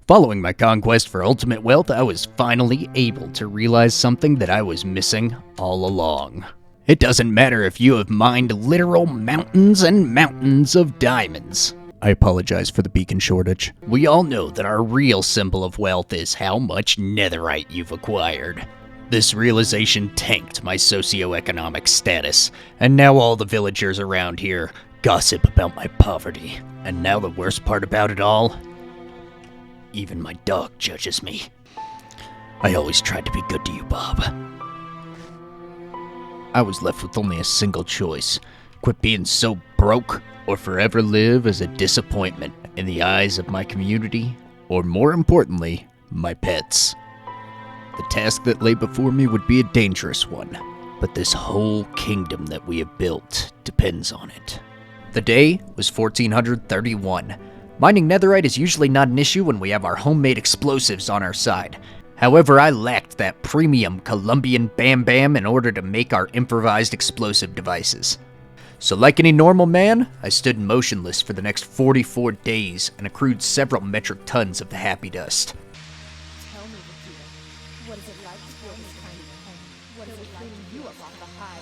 Following my conquest for ultimate wealth, I was finally able to realize something that I was missing all along. It doesn't matter if you have mined literal mountains and mountains of diamonds. I apologize for the beacon shortage. We all know that our real symbol of wealth is how much netherite you've acquired. This realization tanked my socioeconomic status, and now all the villagers around here gossip about my poverty. And now the worst part about it all? Even my dog judges me. I always tried to be good to you, Bob. I was left with only a single choice. Quit being so broke, or forever live as a disappointment in the eyes of my community, or more importantly, my pets. The task that lay before me would be a dangerous one, but this whole kingdom that we have built depends on it. The day was 1431. Mining netherite is usually not an issue when we have our homemade explosives on our side. However, I lacked that premium Colombian Bam Bam in order to make our improvised explosive devices. So like any normal man, I stood motionless for the next 44 days and accrued several metric tons of the happy dust. Tell me, Ofelia, what is it like to build this kind of home? What is it like to you up on the high?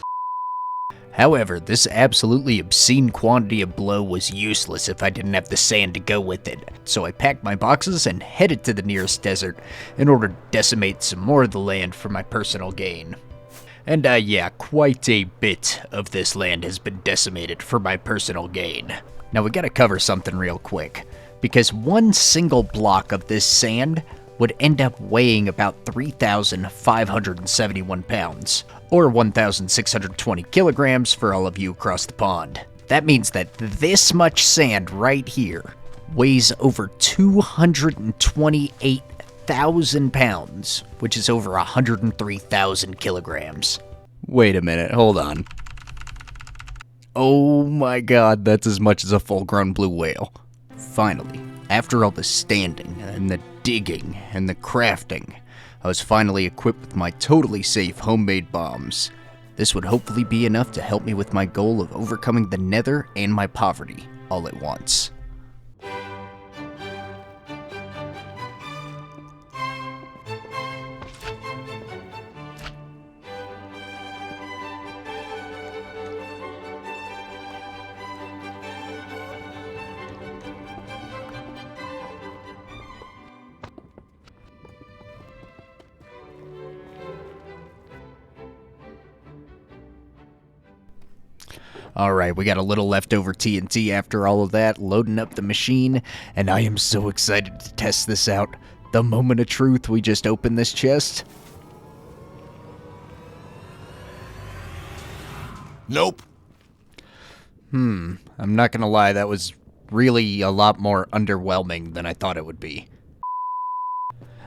However, this absolutely obscene quantity of blow was useless if I didn't have the sand to go with it, so I packed my boxes and headed to the nearest desert in order to decimate some more of the land for my personal gain. And yeah, quite a bit of this land has been decimated for my personal gain. Now we gotta cover something real quick, because one single block of this sand would end up weighing about 3,571 pounds, or 1,620 kilograms for all of you across the pond. That means that this much sand right here weighs over 228,000 pounds, which is over 103,000 kilograms. Wait a minute, hold on. Oh my god, that's as much as a full-grown blue whale. Finally, after all the standing and the digging and the crafting, I was finally equipped with my totally safe homemade bombs. This would hopefully be enough to help me with my goal of overcoming the nether and my poverty all at once. Alright, we got a little leftover TNT after all of that, loading up the machine, and I am so excited to test this out. The moment of truth, we just opened this chest. Nope. I'm not gonna lie, that was really a lot more underwhelming than I thought it would be.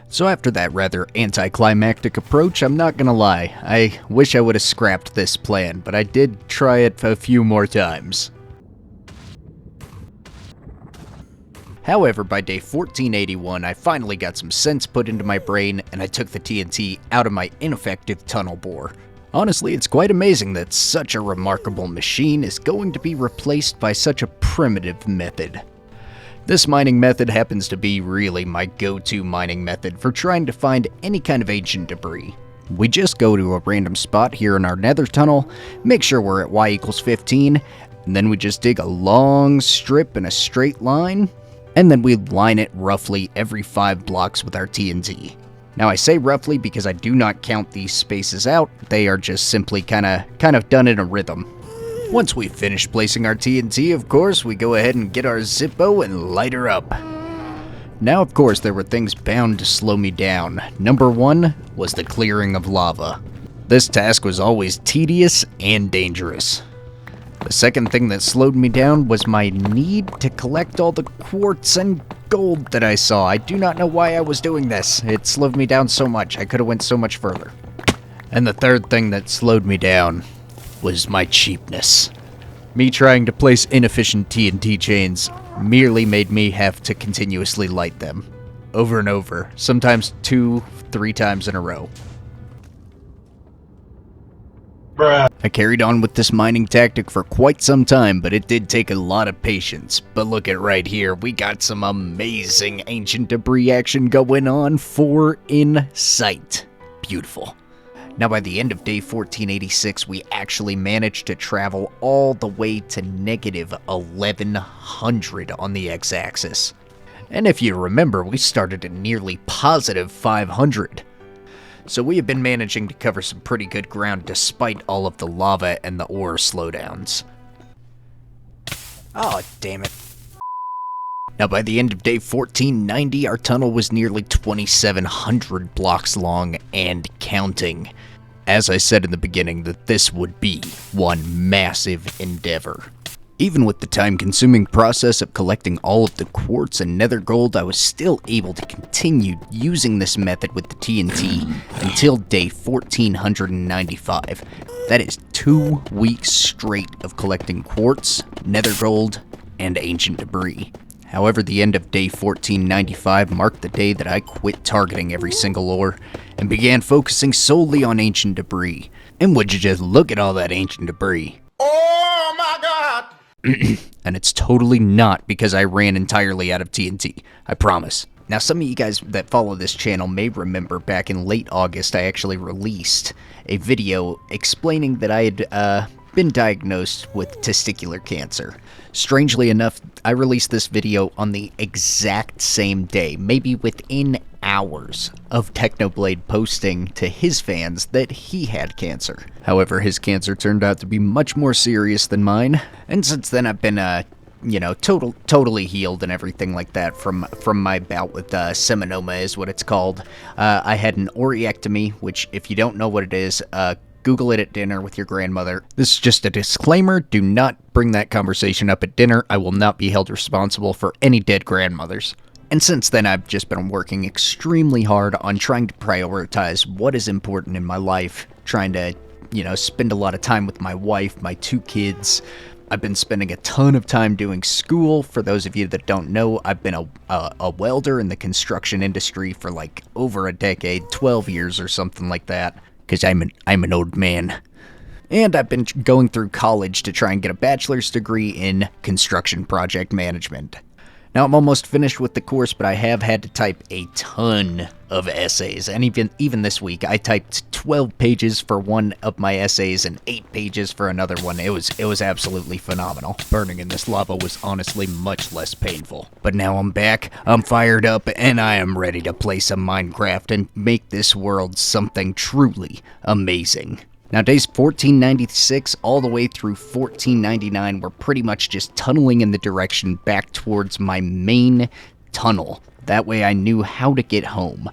So after that rather anticlimactic approach, I'm not gonna lie, I wish I would have scrapped this plan, but I did try it a few more times. However, by day 1481, I finally got some sense put into my brain, and I took the TNT out of my ineffective tunnel bore. Honestly, it's quite amazing that such a remarkable machine is going to be replaced by such a primitive method. This mining method happens to be really my go-to mining method for trying to find any kind of ancient debris. We just go to a random spot here in our nether tunnel, make sure we're at y equals 15, and then we just dig a long strip in a straight line, and then we line it roughly every 5 blocks with our TNT. Now I say roughly because I do not count these spaces out, they are just simply kind of done in a rhythm. Once we finish placing our TNT, of course, we go ahead and get our Zippo and light her up. Now, of course, there were things bound to slow me down. Number 1 was the clearing of lava. This task was always tedious and dangerous. The second thing that slowed me down was my need to collect all the quartz and gold that I saw. I do not know why I was doing this. It slowed me down so much. I could have went so much further. And the third thing that slowed me down was my cheapness. Me trying to place inefficient TNT chains merely made me have to continuously light them. Over and over. Sometimes 2-3 times in a row. Bruh. I carried on with this mining tactic for quite some time, but it did take a lot of patience. But look at right here, we got some amazing ancient debris action going on for in sight. Beautiful. Now by the end of day 1486, we actually managed to travel all the way to negative 1100 on the x-axis. And if you remember, we started at nearly positive 500. So we have been managing to cover some pretty good ground despite all of the lava and the ore slowdowns. Oh, damn it. Now by the end of day 1490, our tunnel was nearly 2,700 blocks long and counting. As I said in the beginning, that this would be one massive endeavor. Even with the time-consuming process of collecting all of the quartz and nether gold, I was still able to continue using this method with the TNT until day 1495. That is 2 weeks straight of collecting quartz, nether gold, and ancient debris. However, the end of day 1495 marked the day that I quit targeting every single ore and began focusing solely on ancient debris. And would you just look at all that ancient debris? Oh my god! And it's totally not because I ran entirely out of TNT, I promise. Now some of you guys that follow this channel may remember back in late August I actually released a video explaining that I had been diagnosed with testicular cancer. Strangely enough, I released this video on the exact same day, maybe within hours of Technoblade posting to his fans that he had cancer. However, his cancer turned out to be much more serious than mine, and since then I've been, totally healed and everything like that from my bout with seminoma is what it's called. I had an oreectomy, which if you don't know what it is, Google it at dinner with your grandmother. This is just a disclaimer. Do not bring that conversation up at dinner. I will not be held responsible for any dead grandmothers. And since then, I've just been working extremely hard on trying to prioritize what is important in my life, trying to, spend a lot of time with my wife, my 2 kids. I've been spending a ton of time doing school. For those of you that don't know, I've been a welder in the construction industry for like over a decade, 12 years or something like that. Because I'm an old man. And I've been going through college to try and get a bachelor's degree in construction project management. Now I'm almost finished with the course, but I have had to type a ton of essays. And even this week, I typed 12 pages for one of my essays and 8 pages for another one. It was absolutely phenomenal. Burning in this lava was honestly much less painful. But now I'm back, I'm fired up, and I am ready to play some Minecraft and make this world something truly amazing. Now days 1496 all the way through 1499 were pretty much just tunneling in the direction back towards my main tunnel. That way I knew how to get home.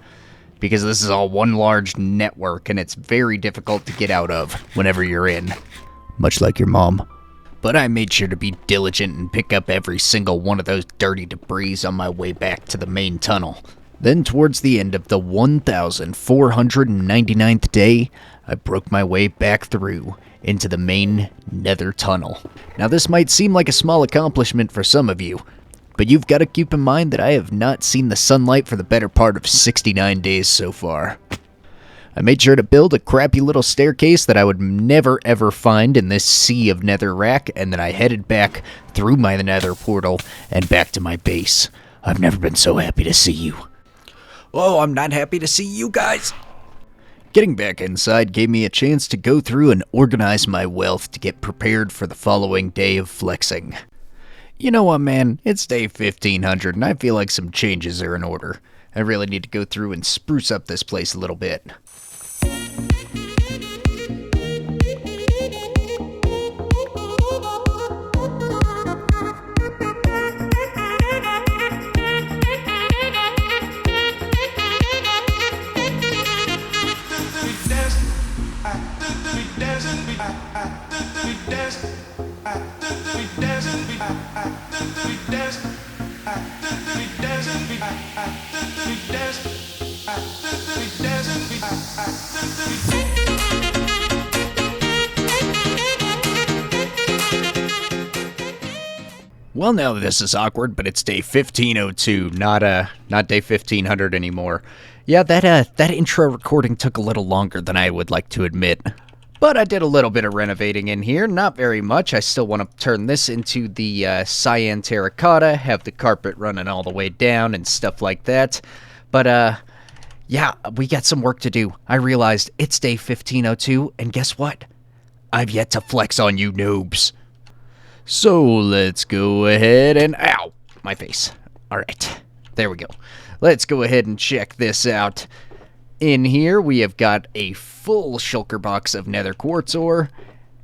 Because this is all one large network and it's very difficult to get out of whenever you're in. Much like your mom. But I made sure to be diligent and pick up every single one of those dirty debris on my way back to the main tunnel. Then towards the end of the 1499th day, I broke my way back through into the main nether tunnel. Now this might seem like a small accomplishment for some of you, but you've got to keep in mind that I have not seen the sunlight for the better part of 69 days so far. I made sure to build a crappy little staircase that I would never ever find in this sea of netherrack, and then I headed back through my nether portal and back to my base. I've never been so happy to see you. Oh, I'm not happy to see you guys. Getting back inside gave me a chance to go through and organize my wealth to get prepared for the following day of flexing. You know what, man? It's day 1500 and I feel like some changes are in order. I really need to go through and spruce up this place a little bit. Well, now this is awkward, but it's day 1502, not day 1500 anymore. Yeah, that intro recording took a little longer than I would like to admit. But I did a little bit of renovating in here, not very much. I still want to turn this into the cyan terracotta, have the carpet running all the way down and stuff like that. But, yeah, we got some work to do. I realized it's day 1502, and guess what? I've yet to flex on you noobs. So let's go ahead and... Ow! My face. Alright, there we go. Let's go ahead and check this out. In here, we have got a full shulker box of nether quartz ore.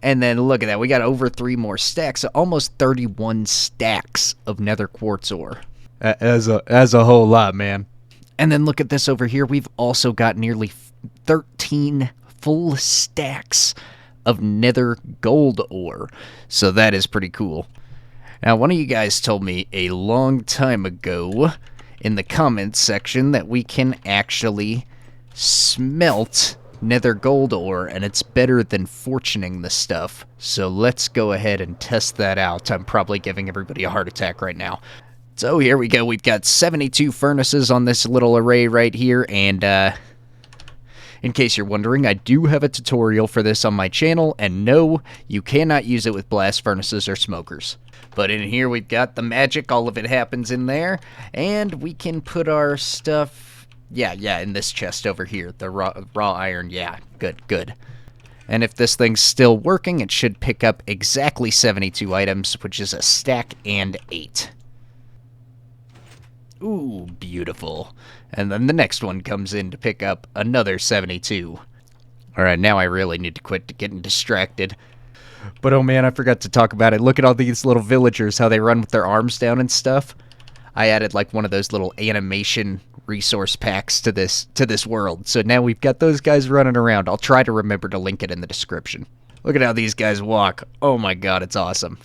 And then look at that, we got over 3 more stacks, almost 31 stacks of nether quartz ore. As a whole lot, man. And then look at this over here, we've also got nearly 13 full stacks of nether gold ore. So that is pretty cool. Now, one of you guys told me a long time ago in the comments section that we can actually smelt nether gold ore, and it's better than fortuning the stuff. So let's go ahead and test that out. I'm probably giving everybody a heart attack right now. So here we go. We've got 72 furnaces on this little array right here, and in case you're wondering, I do have a tutorial for this on my channel, and no, you cannot use it with blast furnaces or smokers. But in here we've got the magic, all of it happens in there, and we can put our stuff... Yeah, in this chest over here, the raw iron, yeah, good. And if this thing's still working, it should pick up exactly 72 items, which is a stack and 8. Ooh, beautiful. And then the next one comes in to pick up another 72. Alright, now I really need to quit getting distracted. But oh man, I forgot to talk about it. Look at all these little villagers, how they run with their arms down and stuff. I added like one of those little animation resource packs to this world. So now we've got those guys running around. I'll try to remember to link it in the description. Look at how these guys walk. Oh my god, it's awesome.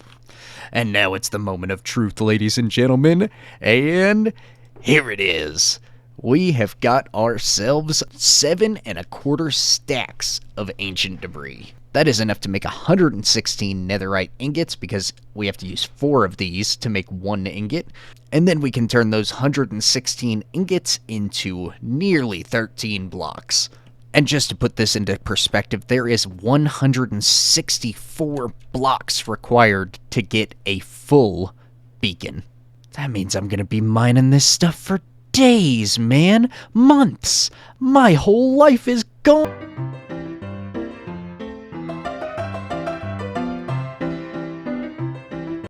And now it's the moment of truth, ladies and gentlemen. And here it is. We have got ourselves 7 1/4 stacks of ancient debris. That is enough to make 116 netherite ingots, because we have to use 4 of these to make 1 ingot. And then we can turn those 116 ingots into nearly 13 blocks. And just to put this into perspective, there is 164 blocks required to get a full beacon. That means I'm going to be mining this stuff for days, man. Months. My whole life is gone.